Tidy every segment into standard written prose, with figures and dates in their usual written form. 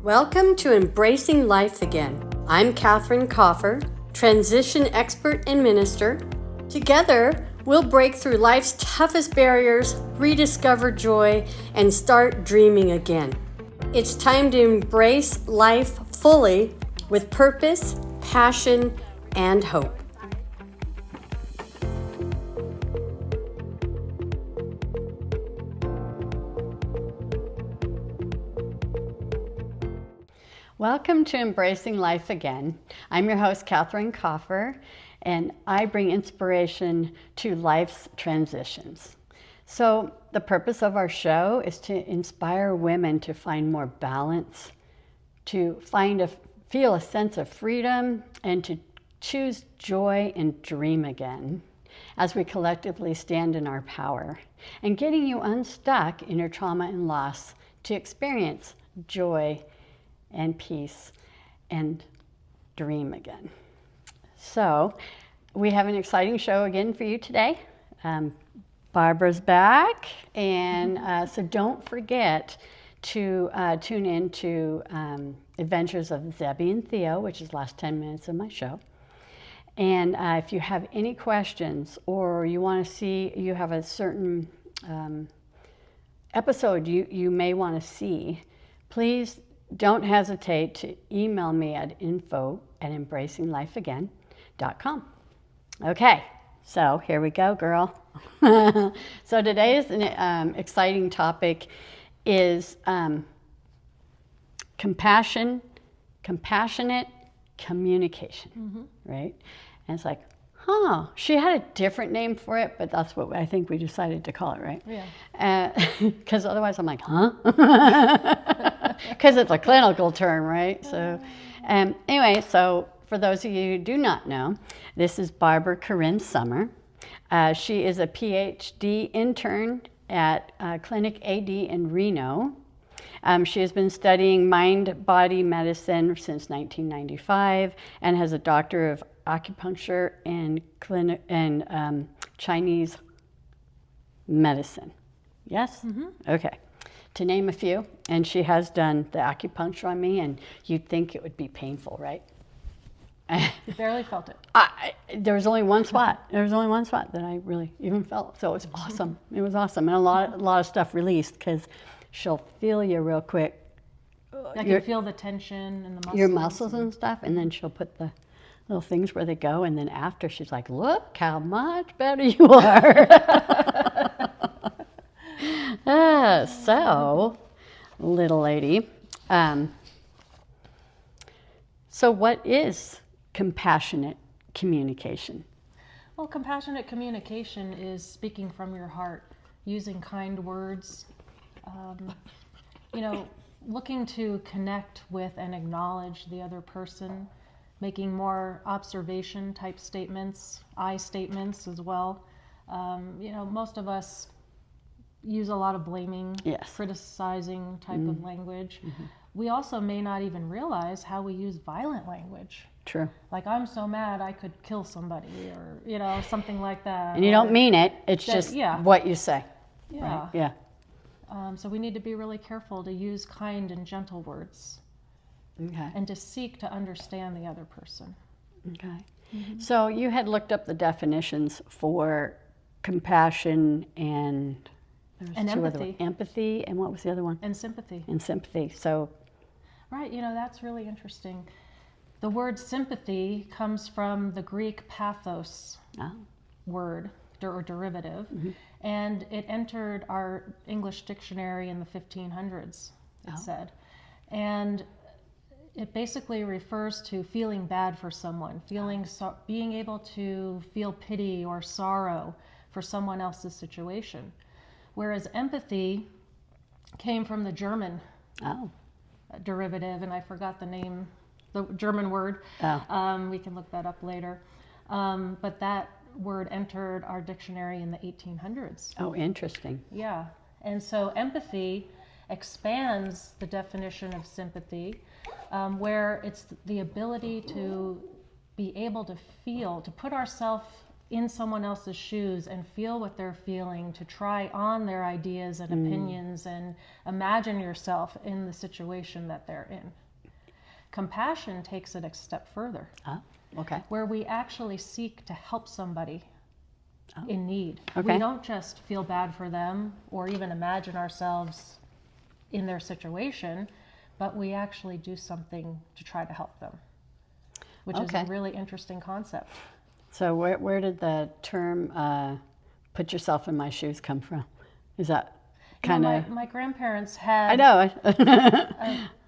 Welcome to Embracing Life Again. I'm Karin Sommer, transition expert and minister. Together, we'll break through life's toughest barriers, rediscover joy, and start dreaming again. It's time to embrace life fully with purpose, passion, and hope. Welcome to Embracing Life Again. I'm your host, Karin Sommer, and I bring inspiration to life's transitions. So the purpose of our show is to inspire women to find more balance, to feel a sense of freedom, and to choose joy and dream again as we collectively stand in our power, and getting you unstuck in your trauma and loss to experience joy and peace and dream again. So we have an exciting show again for you today. Barbara's back, and so don't forget to tune in to Adventures of Zebby and Theo, which is the last 10 minutes of my show. And if you have any questions, or you want to see, you have a certain episode you may want to see, please don't hesitate to email me at info@embracinglifeagain.com. Okay, so here we go, girl. So today's exciting topic is compassionate communication, right? And it's like, she had a different name for it, but that's what I think we decided to call it, right? Yeah. Because otherwise I'm like, because it's a clinical term, right? So anyway, so for those of you who do not know, this is Barbara Karin Sommer. She is a Ph.D. intern at Clinic A.D. in Reno. She has been studying mind-body medicine since 1995 and has a doctor of acupuncture and Chinese medicine. Yes? Mm-hmm. Okay. To name a few. And she has done the acupuncture on me, and you'd think it would be painful, right? You barely felt it. There was only one spot. There was only one spot that I really even felt. So it was awesome. It was awesome. And a lot of stuff released, because she'll feel you real quick. I can feel the tension and the muscles. Your muscles and stuff. And then she'll put the little things where they go. And then after, she's like, look how much better you are. So, little lady. So what is compassionate communication? Well, compassionate communication is speaking from your heart, using kind words, looking to connect with and acknowledge the other person, making more observation type statements, I statements as well. Most of us use a lot of blaming, yes, criticizing type of language. Mm-hmm. We also may not even realize how we use violent language. True. Like, I'm so mad I could kill somebody, or, something like that. And you don't mean it. It's just what you say. Yeah. Right? Yeah. So we need to be really careful to use kind and gentle words. Okay. And to seek to understand the other person. Okay. Mm-hmm. So you had looked up the definitions for compassion and empathy. Empathy, and what was the other one? And sympathy. And sympathy. So. Right. That's really interesting. The word sympathy comes from the Greek pathos word or derivative, mm-hmm. and it entered our English dictionary in the 1500s, it said. And it basically refers to feeling bad for someone, being able to feel pity or sorrow for someone else's situation. Whereas empathy came from the German derivative, and I forgot the name, the German word. We can look that up later. But that word entered our dictionary in the 1800s. Oh, interesting. Yeah. And so empathy expands the definition of sympathy, where it's the ability to be able to feel, to put ourselves in someone else's shoes and feel what they're feeling, to try on their ideas and opinions and imagine yourself in the situation that they're in. Compassion takes it a step further. Oh, okay. Where we actually seek to help somebody in need. Okay. We don't just feel bad for them or even imagine ourselves in their situation, but we actually do something to try to help them, which is a really interesting concept. So where did the term put yourself in my shoes come from? Is that kind of... My grandparents had I know.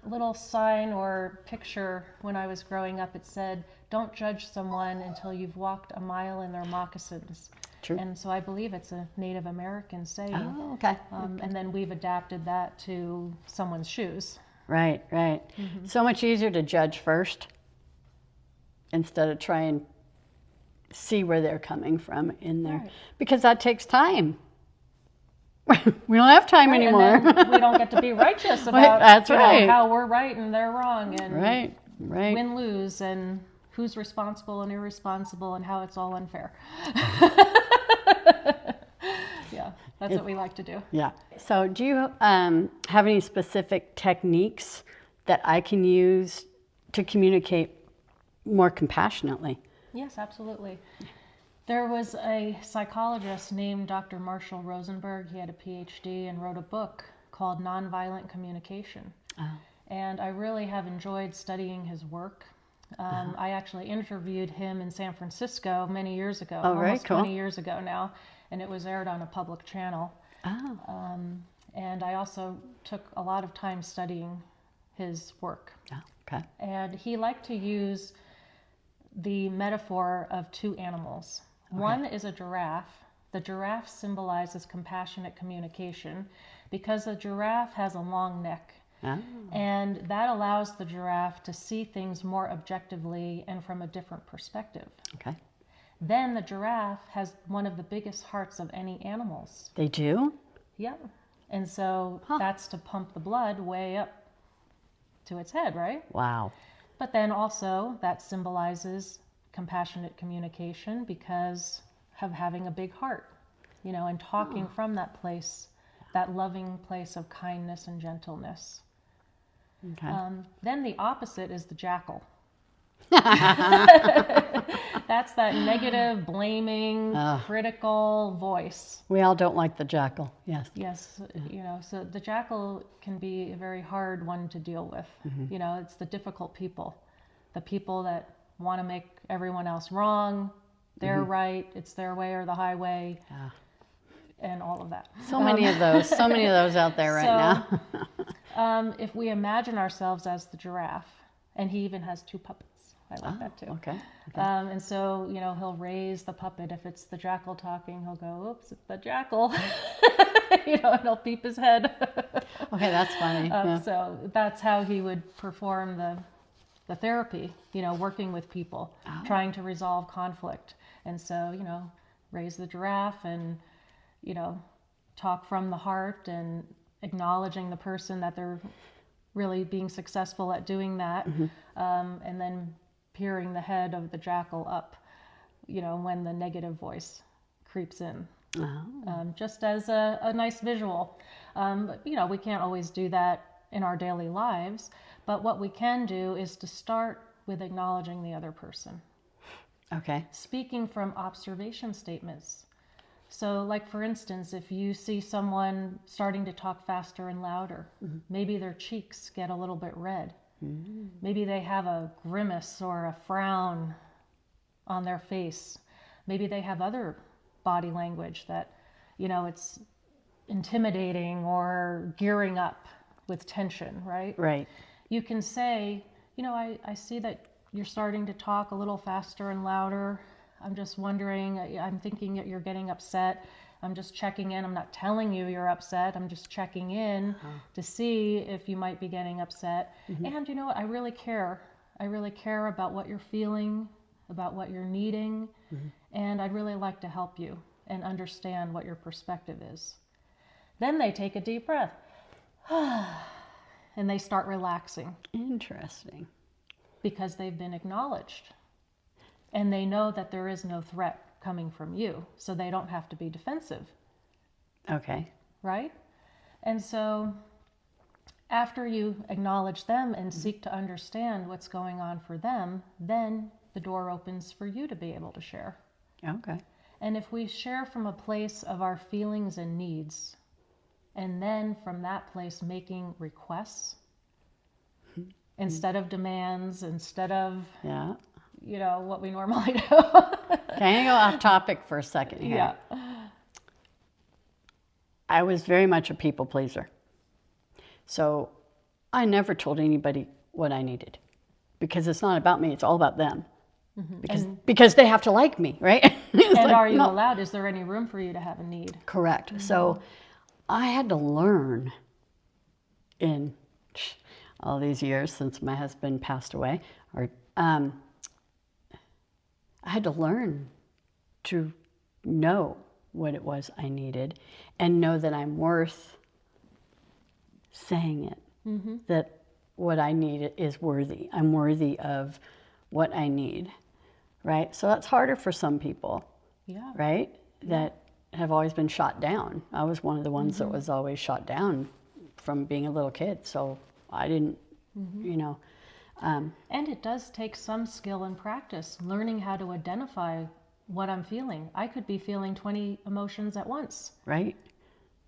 a little sign or picture when I was growing up. It said, "Don't judge someone until you've walked a mile in their moccasins." True. And so I believe it's a Native American saying. Oh, okay. And then we've adapted that to someone's shoes. Right, right. So much easier to judge first instead of try and see where they're coming from in there. Right. Because that takes time. We don't have time anymore. And then we don't get to be righteous about That's right. how we're right and they're wrong, and Right. win-lose, and who's responsible and irresponsible, and how it's all unfair. Yeah, that's what we like to do. Yeah. So do you have any specific techniques that I can use to communicate more compassionately? Yes, absolutely. There was a psychologist named Dr. Marshall Rosenberg. He had a Ph.D. and wrote a book called Nonviolent Communication. And I really have enjoyed studying his work. I actually interviewed him in San Francisco many years ago, almost 20 years ago now, and it was aired on a public channel. And I also took a lot of time studying his work. Okay. And he liked to use the metaphor of two animals. One is a giraffe. The giraffe symbolizes compassionate communication because the giraffe has a long neck. And that allows the giraffe to see things more objectively and from a different perspective. Okay. Then the giraffe has one of the biggest hearts of any animals. They do? Yep. And so that's to pump the blood way up to its head, right? Wow. But then also that symbolizes compassionate communication because of having a big heart, you know, and talking from that place, that loving place of kindness and gentleness. Okay. Then the opposite is the jackal. That's that negative, blaming, critical voice. We all don't like the jackal. Yes. Yes, you know, so the jackal can be a very hard one to deal with. You know, it's the difficult people, the people that want to make everyone else wrong. They're right. It's their way or the highway, and all of that. So many of those out there right now. If we imagine ourselves as the giraffe, and he even has two puppets. I like that too. Okay. And so, you know, he'll raise the puppet. If it's the jackal talking, he'll go, "Oops, it's the jackal." You know, and he'll peep his head. Okay, that's funny. So that's how he would perform the therapy, you know, working with people, trying to resolve conflict. And so, you know, raise the giraffe and, you know, talk from the heart and acknowledging the person that they're really being successful at doing that. And then peering the head of the jackal up, you know, when the negative voice creeps in. Just as a nice visual. But, you know, we can't always do that in our daily lives. But what we can do is to start with acknowledging the other person. Okay. Speaking from observation statements. So, like, for instance, if you see someone starting to talk faster and louder, maybe their cheeks get a little bit red. Maybe they have a grimace or a frown on their face. Maybe they have other body language that, you know, it's intimidating or gearing up with tension, right? Right. You can say, you know, I see that you're starting to talk a little faster and louder. I'm just wondering, I'm thinking that you're getting upset. I'm just checking in. I'm not telling you you're upset. I'm just checking in to see if you might be getting upset. And you know what? I really care. I really care about what you're feeling, about what you're needing. And I'd really like to help you and understand what your perspective is. Then they take a deep breath. And they start relaxing. Interesting. Because they've been acknowledged. And they know that there is no threat coming from you, so they don't have to be defensive. Okay. Right? And so after you acknowledge them and seek to understand what's going on for them, then the door opens for you to be able to share. Okay. And if we share from a place of our feelings and needs, and then from that place making requests instead of demands, instead of what we normally do. Can I go off topic for a second here? Yeah. I was very much a people pleaser. So I never told anybody what I needed, because it's not about me, it's all about them. Because they have to like me, right? And like, are you no. allowed? Is there any room for you to have a need? Correct. So I had to learn in all these years since my husband passed away, I had to learn to know what it was I needed and know that I'm worth saying it, that what I need is worthy. I'm worthy of what I need, right? So that's harder for some people, right? That have always been shot down. I was one of the ones that was always shot down from being a little kid, so I didn't, And it does take some skill and practice, learning how to identify what I'm feeling. I could be feeling 20 emotions at once. Right.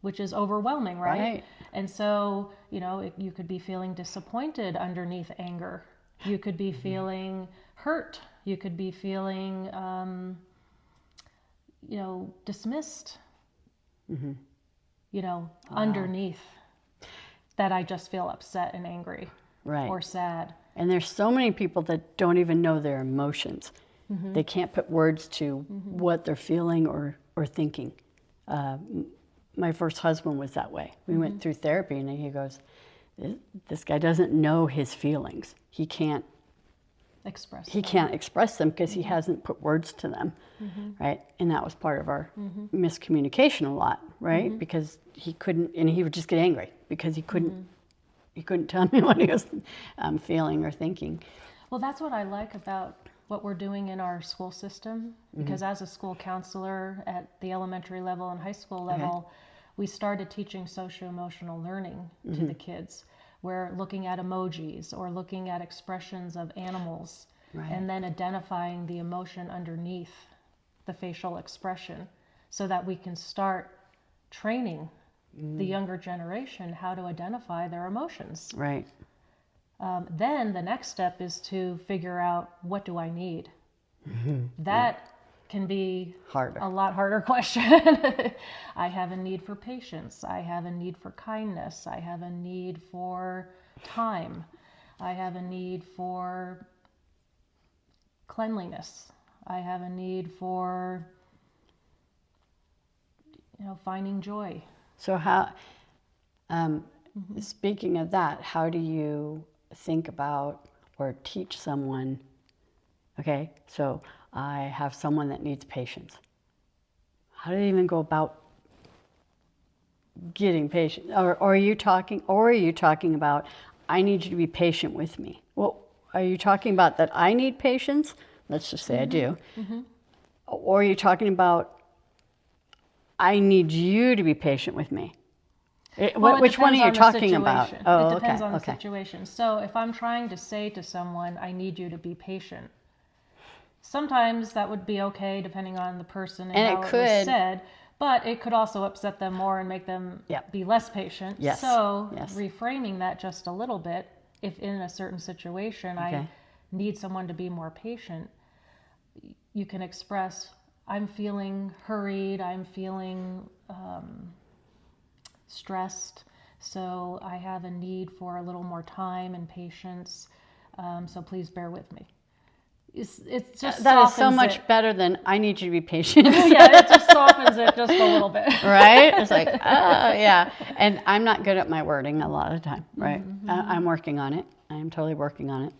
Which is overwhelming, right? Right. And so, you could be feeling disappointed underneath anger. You could be feeling hurt. You could be feeling, dismissed, underneath that I just feel upset and angry or sad. And there's so many people that don't even know their emotions. They can't put words to what they're feeling or thinking. My first husband was that way. We went through therapy, and he goes, this guy doesn't know his feelings. He can't express them because he hasn't put words to them, right? And that was part of our miscommunication a lot, right? Because he couldn't, and he would just get angry because he couldn't tell me what he was feeling or thinking. Well, that's what I like about what we're doing in our school system, because as a school counselor at the elementary level and high school level, we started teaching socio-emotional learning to the kids. We're looking at emojis or looking at expressions of animals, and then identifying the emotion underneath the facial expression so that we can start training the younger generation how to identify their emotions. Right. Then the next step is to figure out, what do I need? That can be a lot harder question. I have a need for patience. I have a need for kindness. I have a need for time. I have a need for cleanliness. I have a need for, finding joy. So how, speaking of that, how do you think about or teach someone, okay, so I have someone that needs patience. How do they even go about getting patience? Or are you talking about, I need you to be patient with me? Well, are you talking about that I need patience? Let's just say I do. Or are you talking about, I need you to be patient with me? Which one are you talking about? It depends on the situation. So if I'm trying to say to someone, I need you to be patient, sometimes that would be okay depending on the person and how it was said, but it could also upset them more and make them be less patient. So reframing that just a little bit, if in a certain situation I need someone to be more patient, you can express, I'm feeling hurried, I'm feeling stressed, so I have a need for a little more time and patience, so please bear with me. It's just that is so much better than I need you to be patient. It just softens it just a little bit. Right? It's like, and I'm not good at my wording a lot of the time, right? I'm working on it. I'm totally working on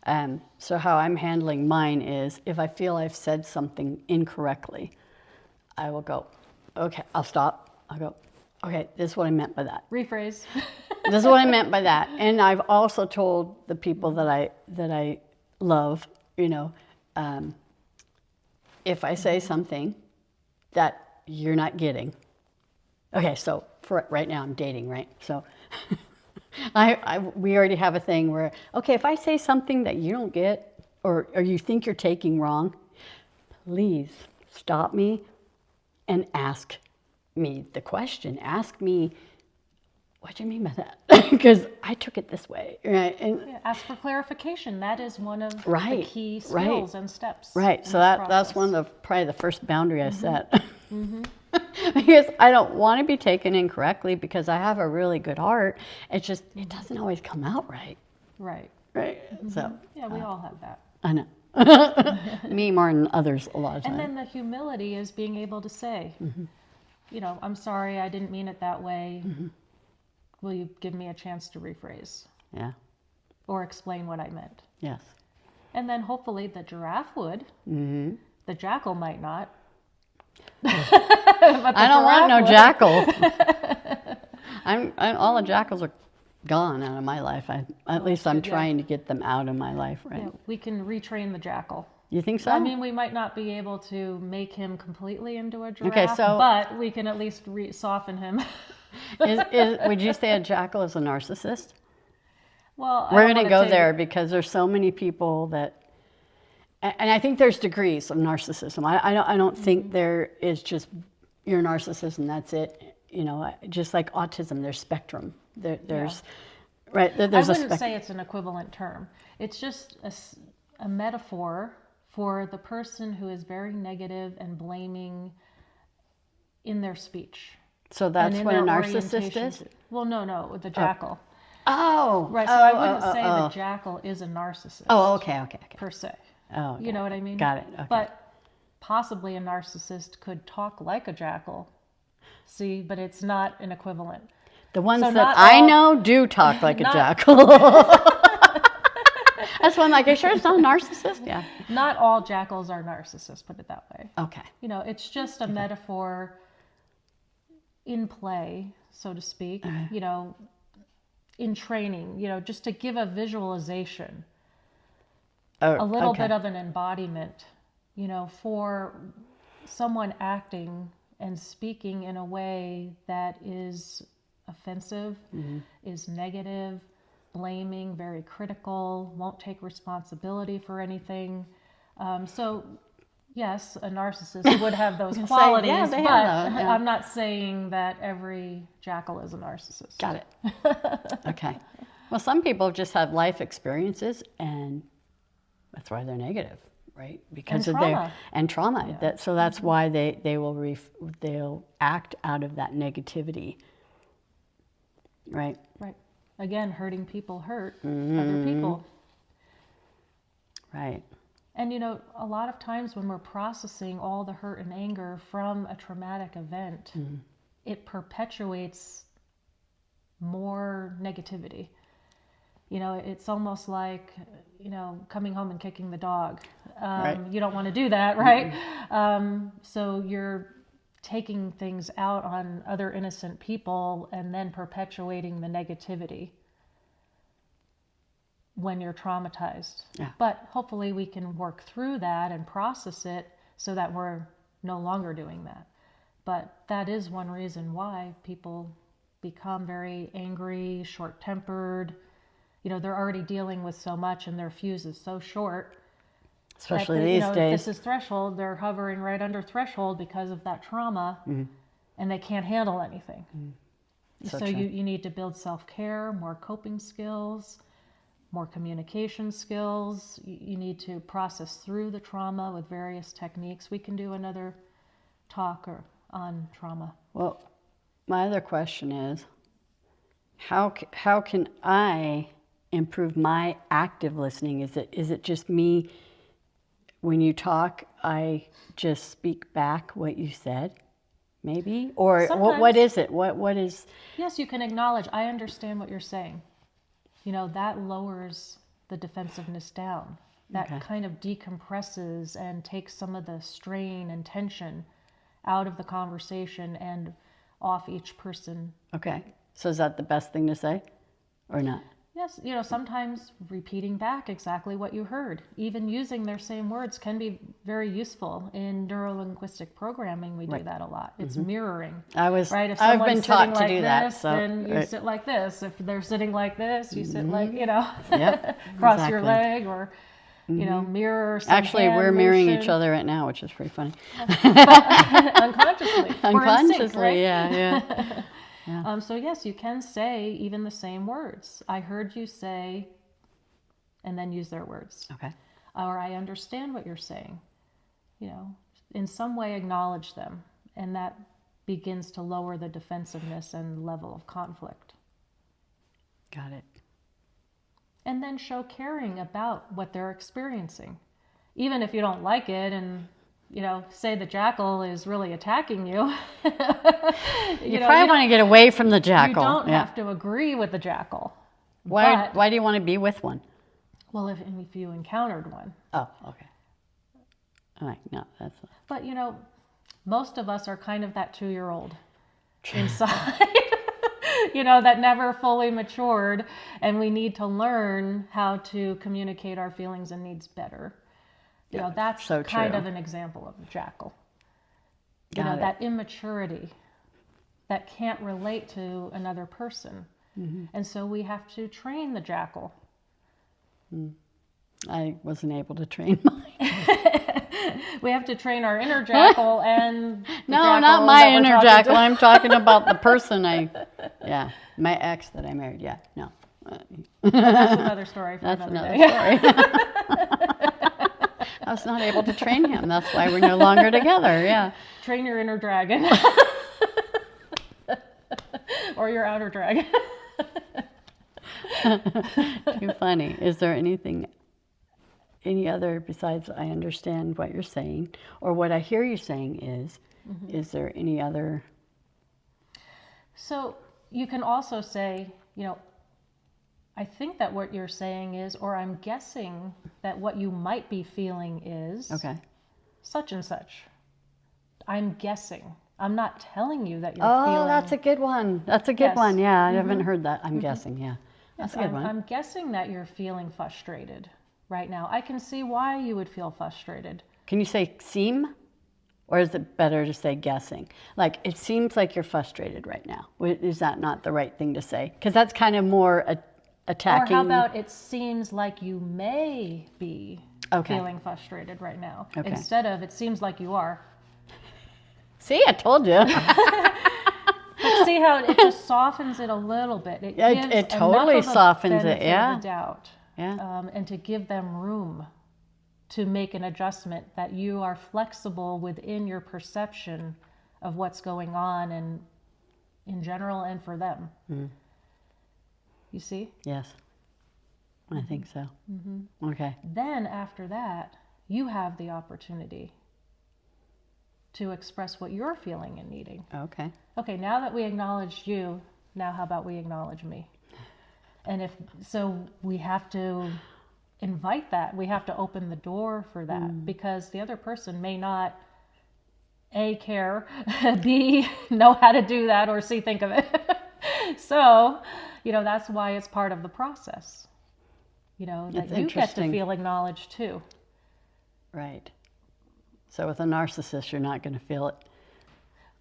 it. So how I'm handling mine is, if I feel I've said something incorrectly, I will go, okay, I'll stop. I'll go, okay, this is what I meant by that. Rephrase. This is what I meant by that. And I've also told the people that I love, if I say something that you're not getting, okay, so for right now I'm dating, right? So we already have a thing where, okay, if I say something that you don't get or you think you're taking wrong, please stop me and ask me the question. Ask me, what do you mean by that? Because I took it this way, right? And ask for clarification. That is one of right, the key skills and steps. Right. So that's one of probably the first boundary I set. Mm-hmm. Because I don't want to be taken incorrectly because I have a really good heart. It's just, it doesn't always come out right. Right. Right. Mm-hmm. So yeah, we all have that. I know. Me more than others a lot of times. And then the humility is being able to say, you know, I'm sorry, I didn't mean it that way. Will you give me a chance to rephrase? Yeah. Or explain what I meant? Yes. And then hopefully the giraffe would. The jackal might not. I don't want no jackal. All the jackals are gone out of my life. At least I'm trying to get them out of my life, right? Yeah, we can retrain the jackal. You think so? I mean, we might not be able to make him completely into a giraffe, but we can at least soften him. Would you say a jackal is a narcissist? Well, we're going to go there because there's so many people that, and I think there's degrees of narcissism. I don't think there is just you're a narcissist and that's it. You know, just like autism, there's spectrum. There's right. There's I wouldn't say it's an equivalent term. It's just a metaphor for the person who is very negative and blaming in their speech. So that's what a narcissist is? Well, no, the jackal. Oh. Right, so I wouldn't say the jackal is a narcissist. Oh, okay. Per se. Oh, okay. You know what I mean? Got it. Okay. But possibly a narcissist could talk like a jackal. See, but it's not an equivalent. The ones that I know do talk like a jackal. That's why I'm like, are you sure it's not a narcissist? Yeah. Not all jackals are narcissists, put it that way. Okay. You know, it's just a metaphor in play, so to speak, you know, in training, you know, just to give a visualization, a little bit of an embodiment, you know, for someone acting and speaking in a way that is offensive, is negative, blaming, very critical, won't take responsibility for anything. So yes, a narcissist would have those qualities, but I'm not saying that every jackal is a narcissist. Got it. Okay. Well, some people just have life experiences, and that's why they're negative, right? Because of their trauma. Yeah. So that's why they'll act out of that negativity, right? Right. Again, hurting people hurt other people. Right. And you know, a lot of times when we're processing all the hurt and anger from a traumatic event, it perpetuates more negativity. You know, it's almost like, you know, coming home and kicking the dog. You don't want to do that, right? So you're taking things out on other innocent people and then perpetuating the negativity when you're traumatized. Yeah. But hopefully we can work through that and process it so that we're no longer doing that. But that is one reason why people become very angry, short-tempered. You know, they're already dealing with so much and their fuse is so short. Especially these days. If this is threshold, they're hovering right under threshold because of that trauma and they can't handle anything. So you need to build self-care, more coping skills, more communication skills. You need to process through the trauma with various techniques. We can do another talk on trauma. Well, my other question is, how can I improve my active listening? Is it just me, when you talk, I just speak back what you said, maybe? Or what is it? What is... Yes, you can acknowledge, I understand what you're saying. You know, that lowers the defensiveness down. That kind of decompresses and takes some of the strain and tension out of the conversation and off each person. Okay. So is that the best thing to say or not? Yes, sometimes repeating back exactly what you heard, even using their same words, can be very useful. In neuro-linguistic programming, we do that a lot. It's mirroring. Right? If I've been someone's taught sitting to like do this, that. So, then you sit like this. If they're sitting like this, you sit like, Yep, cross your exactly. leg, or, mirror some Actually, hand we're mirroring motion. each other right now, which is pretty funny. Unconsciously. We're in sync, right? Yeah. So yes, you can say even the same words. I heard you say, and then use their words. Okay. Or I understand what you're saying. In some way acknowledge them, and that begins to lower the defensiveness and level of conflict. Got it. And then show caring about what they're experiencing. Even if you don't like it, and say the jackal is really attacking you. You probably want to get away from the jackal. You don't have to agree with the jackal. Why do you want to be with one? Well, if you encountered one. Oh, okay. All right, no, that's not. But most of us are kind of that 2-year-old inside, that never fully matured, and we need to learn how to communicate our feelings and needs better. That's so kind true. of an example of a jackal. Got it. That immaturity that can't relate to another person. And so we have to train the jackal. I wasn't able to train mine. We have to train our inner jackal and No, not my inner jackal. I'm talking about the person my ex that I married. Yeah, no. That's another story for That's another another day. story. I was not able to train him. That's why we're no longer together. Yeah. Train your inner dragon. Or your outer dragon. Too funny. Is there any other besides I understand what you're saying, or what I hear you saying is there any other? So you can also say, I think that what you're saying is, or I'm guessing that what you might be feeling is such and such. I'm guessing. I'm not telling you that you're feeling. Oh, that's a good one. That's a good one. Yeah, I haven't heard that. I'm guessing. Yeah, that's a good one. I'm guessing that you're feeling frustrated right now. I can see why you would feel frustrated. Can you say seem? Or is it better to say guessing? Like, it seems like you're frustrated right now. Is that not the right thing to say? Because that's kind of more attacking. Or how about it seems like you may be feeling frustrated right now. Instead of it seems like you are. See, I told you. But see how it just softens it a little bit. It totally softens it, of the doubt. Yeah. And to give them room to make an adjustment, that you are flexible within your perception of what's going on, and in general and for them. You see? Yes, I think so. Okay. Then after that, you have the opportunity to express what you're feeling and needing. Okay, now that we acknowledged you, now how about we acknowledge me? And so we have to invite that. We have to open the door for that, because the other person may not A, care, B, know how to do that, or C, think of it. So, that's why it's part of the process. That you get to feel acknowledged too. Right. So with a narcissist, you're not going to feel it.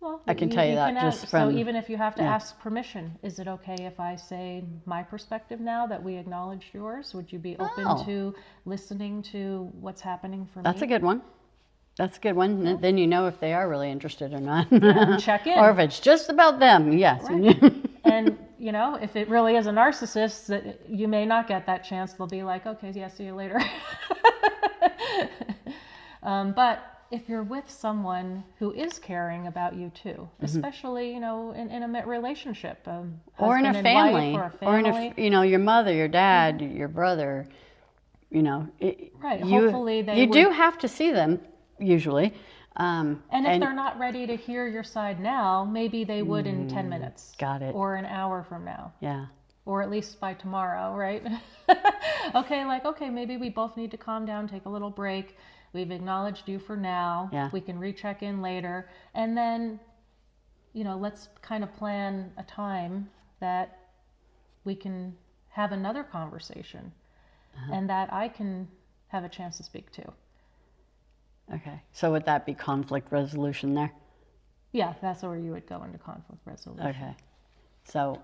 Well, I can tell you that just from... So even if you have to ask permission, is it okay if I say my perspective now that we acknowledged yours? Would you be open to listening to what's happening for me? That's a good one. That's a good one. Yeah. Then you know if they are really interested or not. Yeah, check in. Or if it's just about them, yes. Right. And, if it really is a narcissist, that you may not get that chance. They'll be like, okay, yeah, see you later. But if you're with someone who is caring about you too, especially, in a relationship, or in a family, or a family. Or your mother, your dad, your brother, right. Hopefully you do have to see them usually. And if they're not ready to hear your side now, maybe they would in 10 minutes. Got it. Or an hour from now. Yeah. Or at least by tomorrow, right? Okay, maybe we both need to calm down, take a little break. We've acknowledged you for now. Yeah. We can recheck in later. And then, let's kind of plan a time that we can have another conversation and that I can have a chance to speak to. Okay. So would that be conflict resolution there? Yeah, that's where you would go into conflict resolution. Okay. So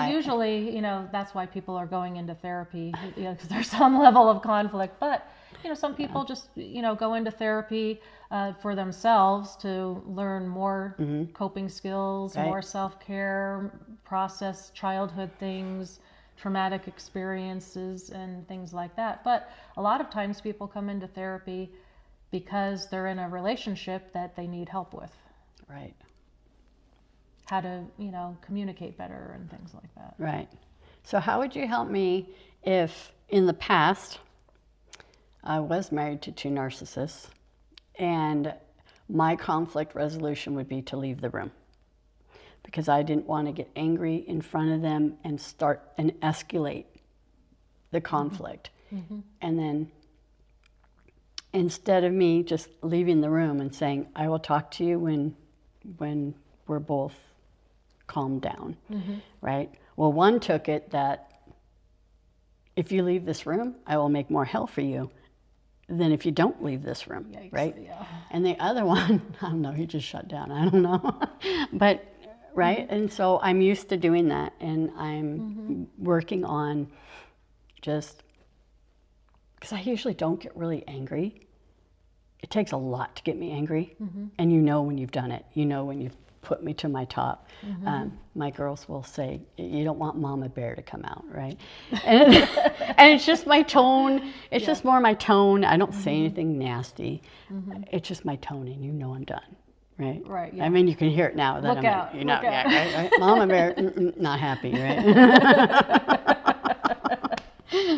usually, that's why people are going into therapy, because there's some level of conflict. But, some people just, go into therapy for themselves to learn more coping skills, more self-care, process childhood things, traumatic experiences, and things like that. But a lot of times people come into therapy because they're in a relationship that they need help with. Right. How to, communicate better and things like that. Right. So how would you help me if in the past I was married to 2 narcissists and my conflict resolution would be to leave the room because I didn't want to get angry in front of them and start and escalate the conflict. And then instead of me just leaving the room and saying, I will talk to you when we're both calmed down, right? Well, one took it that if you leave this room, I will make more hell for you than if you don't leave this room, Yikes, right? Yeah. And the other one, I don't know, he just shut down, I don't know. But, right? And so I'm used to doing that, and I'm working on just, because I usually don't get really angry. It takes a lot to get me angry, and when you've done it. When you've put me to my top. My girls will say, you don't want Mama Bear to come out, right? And it's just my tone. It's just more my tone. I don't say anything nasty. It's just my tone, and I'm done, right? Right, yeah. I mean, you can hear it now that Look out. Yeah, right? Mama Bear, not happy, right?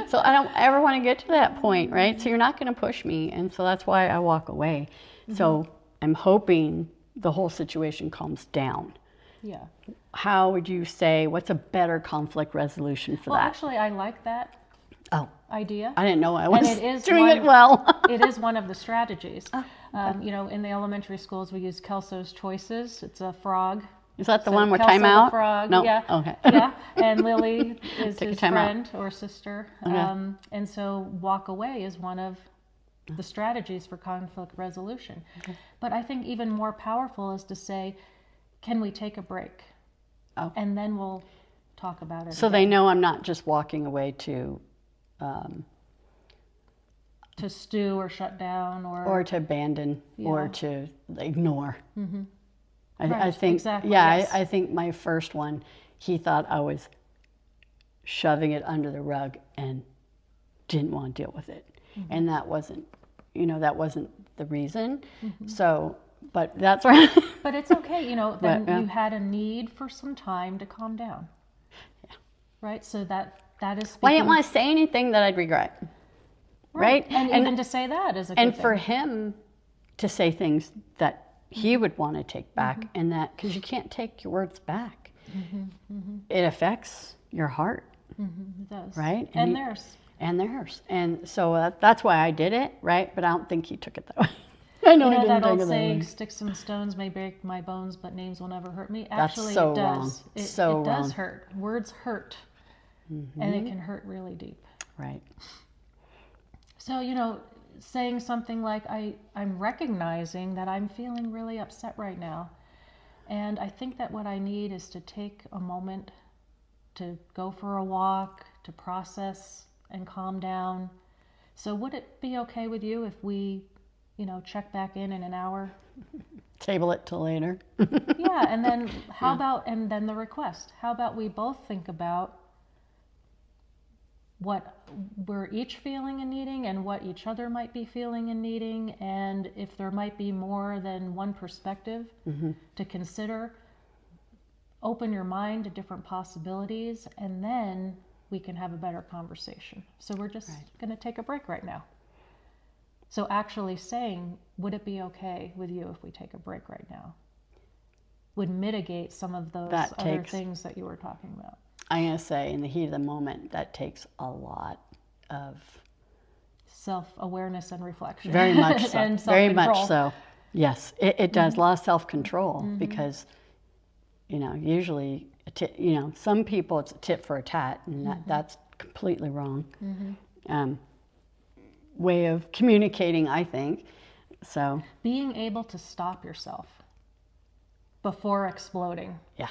So I don't ever want to get to that point, right? So you're not going to push me, and so that's why I walk away. So I'm hoping the whole situation calms down. Yeah. How would you say, what's a better conflict resolution for that? Well, actually, I like that idea. I didn't know I was it is doing it well. It is one of the strategies. In the elementary schools, we use Kelso's Choices. It's a frog. Is that the one where Kelso time the out? frog. No. Yeah. Okay. Yeah. And Lily is Take a his time out. friend or sister. Okay. And so walk away is one of the strategies for conflict resolution. Okay. But I think even more powerful is to say, can we take a break? And then we'll talk about it So again. they know I'm not just walking away to stew or shut down or to abandon or to ignore. I Right, think, exactly, yeah, yes. I think my first one, he thought I was shoving it under the rug and didn't want to deal with it. And that wasn't, that wasn't the reason. So, but that's right. But it's okay, then Yeah. you had a need for some time to calm down. Yeah. Right? So that is Well, I didn't want to say anything that I'd regret. Right? And even to say that is a good And thing. for him to say things that he would want to take back, and that, because you can't take your words back. It affects your heart. It does. Right? And theirs. And theirs. And so that's why I did it, right? But I don't think he took it that way. I know he didn't that take old it that saying, way. sticks and stones may break my bones, but names will never hurt me. That's Actually, so it wrong. does. It So does wrong. hurt. Words hurt. And it can hurt really deep. Right. So, saying something like, I'm recognizing that I'm feeling really upset right now. And I think that what I need is to take a moment to go for a walk, to process and calm down. So would it be okay with you if we, check back in an hour? Table it till later. Yeah, and then and then the request. How about we both think about what we're each feeling and needing and what each other might be feeling and needing, and if there might be more than one perspective to consider. Open your mind to different possibilities, and then we can have a better conversation. So we're just going to take a break right now. So actually saying, would it be okay with you if we take a break right now, would mitigate some of those other things that you were talking about. I'm going to say, in the heat of the moment, that takes a lot of self-awareness and reflection. Very much so. And very much self-control. so. Yes, it does. A lot of self-control because, usually, some people it's a tit for a tat, and that's completely wrong way of communicating, I think. So being able to stop yourself before exploding. Yeah.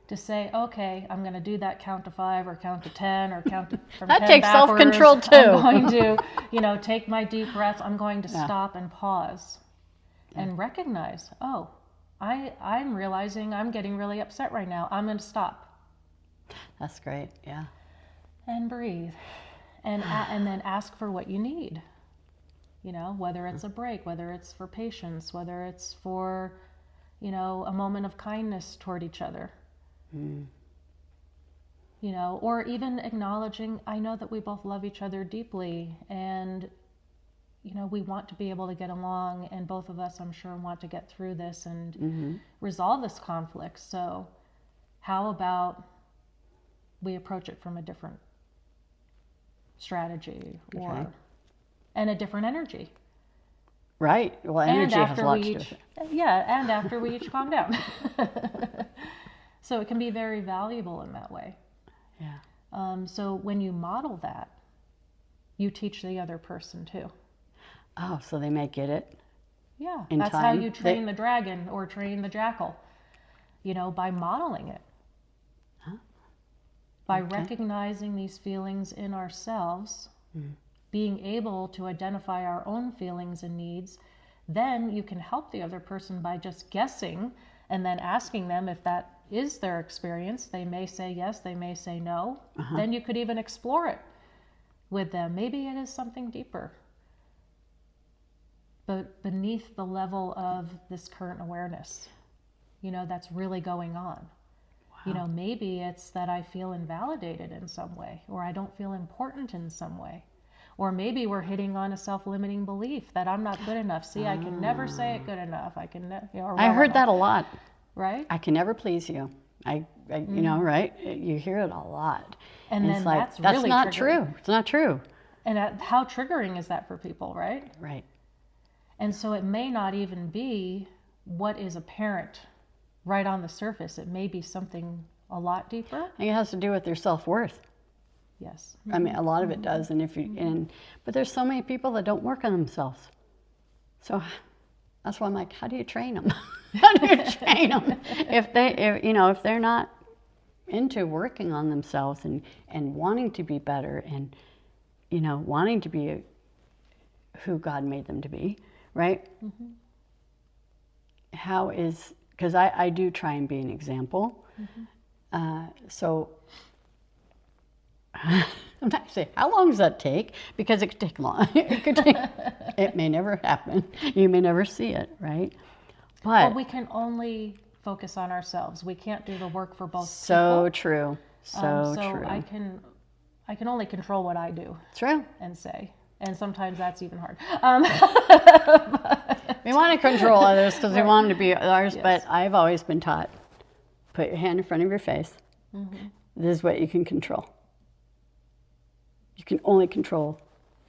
To say, okay, I'm going to do that count to 5 or count to 10 or count to from that 10 takes backwards. self-control too. I'm going to, take my deep breaths. I'm going to stop and pause and recognize, oh, I'm realizing I'm getting really upset right now. I'm going to stop. That's great. Yeah. And breathe. And then ask for what you need. Whether it's a break, whether it's for patience, whether it's for, a moment of kindness toward each other. Or even acknowledging, I know that we both love each other deeply, and we want to be able to get along, and both of us, I'm sure, want to get through this and resolve this conflict. So how about we approach it from a different strategy and a different energy? Right. Well, energy has a lot to do with it. Yeah, and after we each calm down. So it can be very valuable in that way. Yeah. So when you model that, you teach the other person too. Oh, so they may get it. Yeah, in that's time. how you train the dragon or train the jackal, by modeling it. Huh? By recognizing these feelings in ourselves, being able to identify our own feelings and needs, then you can help the other person by just guessing and then asking them if that is their experience. They may say yes, they may say no. Then you could even explore it with them. Maybe it is something deeper, but beneath the level of this current awareness, that's really going on. Wow. Maybe it's that I feel invalidated in some way, or I don't feel important in some way. Or maybe we're hitting on a self-limiting belief that I'm not good enough. See, I can never say it good enough. I can, I heard that a lot. Right? I can never please you. I right? You hear it a lot. And then it's like, that's that's really not triggering. true. It's not true. And how triggering is that for people, right? Right. And so it may not even be what is apparent right on the surface. It may be something a lot deeper. I think it has to do with your self-worth. Yes. I mean, a lot of it does. And but there's so many people that don't work on themselves. So that's why I'm like, how do you train them? How do you train them if they're not into working on themselves and wanting to be better and wanting to be who God made them to be, right? How is, because I do try and be an example. So I'm not saying, how long does that take? Because it could take long. It may never happen. You may never see it, right? But we can only focus on ourselves. We can't do the work for both so people. True. So true. I can only control what I do. True. And say. And sometimes that's even hard. We want to control others because we want them to be ours, Yes. but I've always been taught, put your hand in front of your face. This is what you can control. You can only control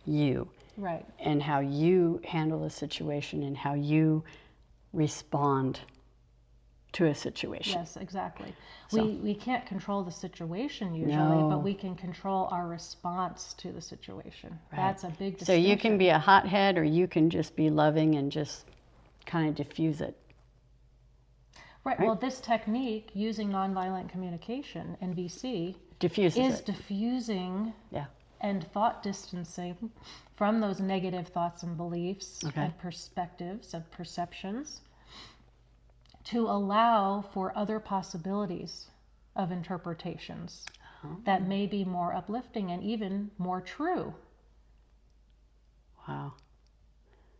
you. Right. And how you handle the situation and how you respond to a situation. Yes, exactly. So. We can't control the situation usually, No. but we can control our response to the situation. Right. That's a big distinction. So you can be a hothead or you can just be loving and just kind of diffuse it. Right. Well, this technique, using nonviolent communication, NVC, Diffuses is it. diffusing Yeah. and thought distancing from those negative thoughts and beliefs and perspectives and perceptions to allow for other possibilities of interpretations that may be more uplifting and even more true. Wow.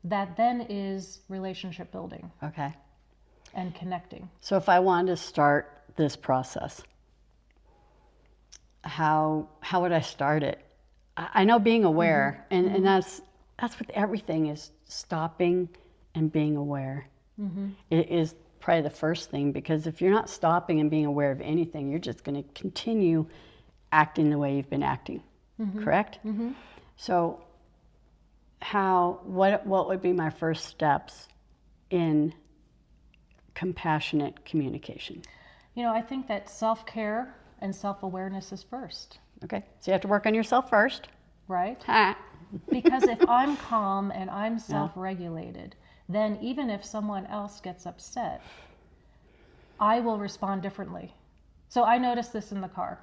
That then is relationship building Okay. and connecting. So if I wanted to start this process, how would I start it? I know being aware, and that's with everything, is stopping and being aware. It is probably the first thing, because if you're not stopping and being aware of anything, you're just going to continue acting the way you've been acting. Correct? So what would be my first steps in compassionate communication? I think that self-care and self-awareness is first. Okay, so you have to work on yourself first. Right? Ha. Because if I'm calm and I'm self-regulated, then even if someone else gets upset, I will respond differently. So I notice this in the car.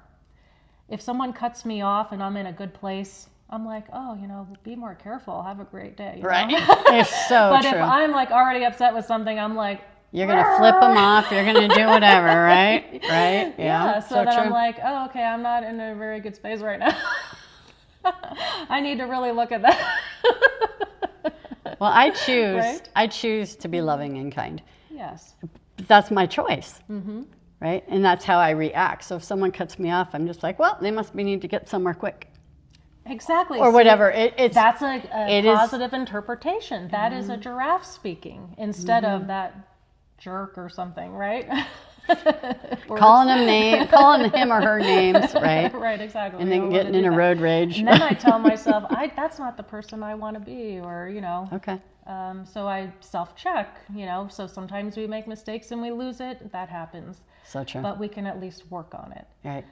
If someone cuts me off and I'm in a good place, I'm like, oh, be more careful. Have a great day. Right. It's so but true. if I'm like already upset with something, I'm like, you're going to flip them off. You're going to do whatever, right? Right? Yeah. So then true. I'm like, oh, okay, I'm not in a very good space right now. I need to really look at that. Well, I choose. Right? I choose to be loving and kind. Yes. That's my choice. Mm-hmm. Right? And that's how I react. So if someone cuts me off, I'm just like, well, they must be need to get somewhere quick. Exactly. Or whatever. That's a positive interpretation. That is a giraffe speaking instead of that jerk or something, right? calling him or her names, right? Right, exactly. And then getting in a road rage. And then I tell myself, that's not the person I want to be, or Okay. So I self-check, so sometimes we make mistakes and we lose it. That happens. So true. But we can at least work on it. Right.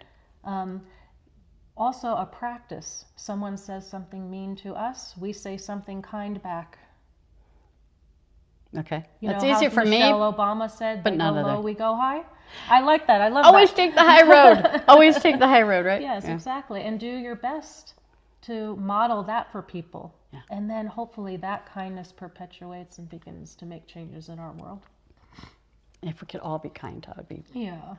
Also a practice. Someone says something mean to us, we say something kind back. Okay. That's easier for me. Michelle Obama said, but they not go other. low, we go high. I like that. I love Always that. take the high road. Always take the high road, right? Yes, exactly. And do your best to model that for people. Yeah. And then hopefully that kindness perpetuates and begins to make changes in our world. If we could all be kind, that would be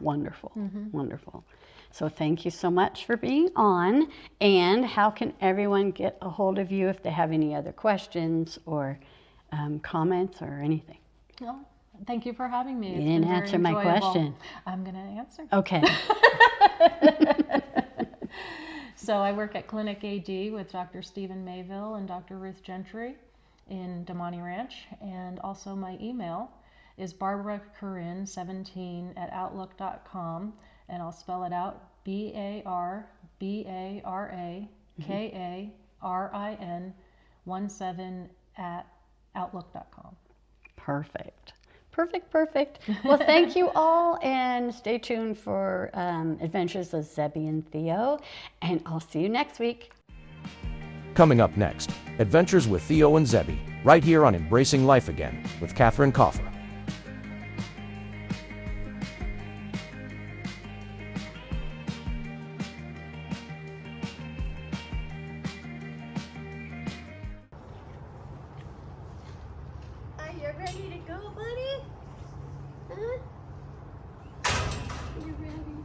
wonderful. Mm-hmm. Wonderful. So thank you so much for being on. And how can everyone get a hold of you if they have any other questions or comments or anything? Well, thank you for having me. You didn't answer my question. I'm going to answer. Okay. So I work at Clinic AD with Dr. Stephen Mayville and Dr. Ruth Gentry in Damani Ranch. And also my email is barbaracarin17@outlook.com. And I'll spell it out, BARBARAKARIN17@outlook.com. Perfect. Perfect. Well, thank you all, and stay tuned for Adventures of Zebby and Theo, and I'll see you next week. Coming up next, Adventures with Theo and Zebby, right here on Embracing Life Again with Karin Sommer. Are you ready to go, buddy? Huh? You ready?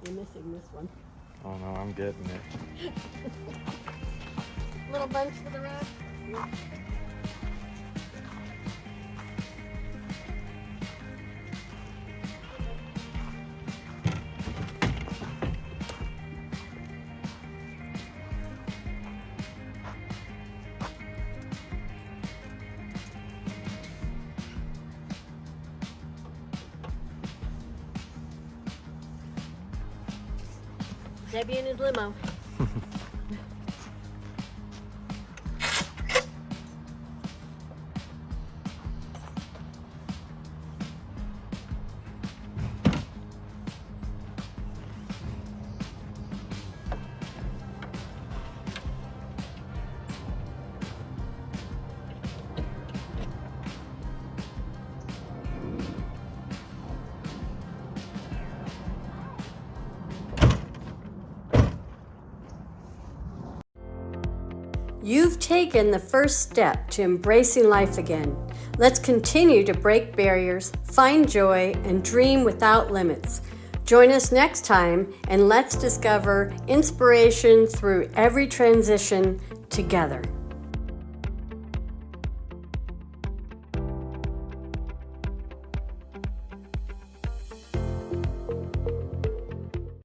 You're missing this one. Oh no, I'm getting it. Little bunch for the road? Debbie in his limo. You've taken the first step to embracing life again. Let's continue to break barriers, find joy, and dream without limits. Join us next time and let's discover inspiration through every transition together.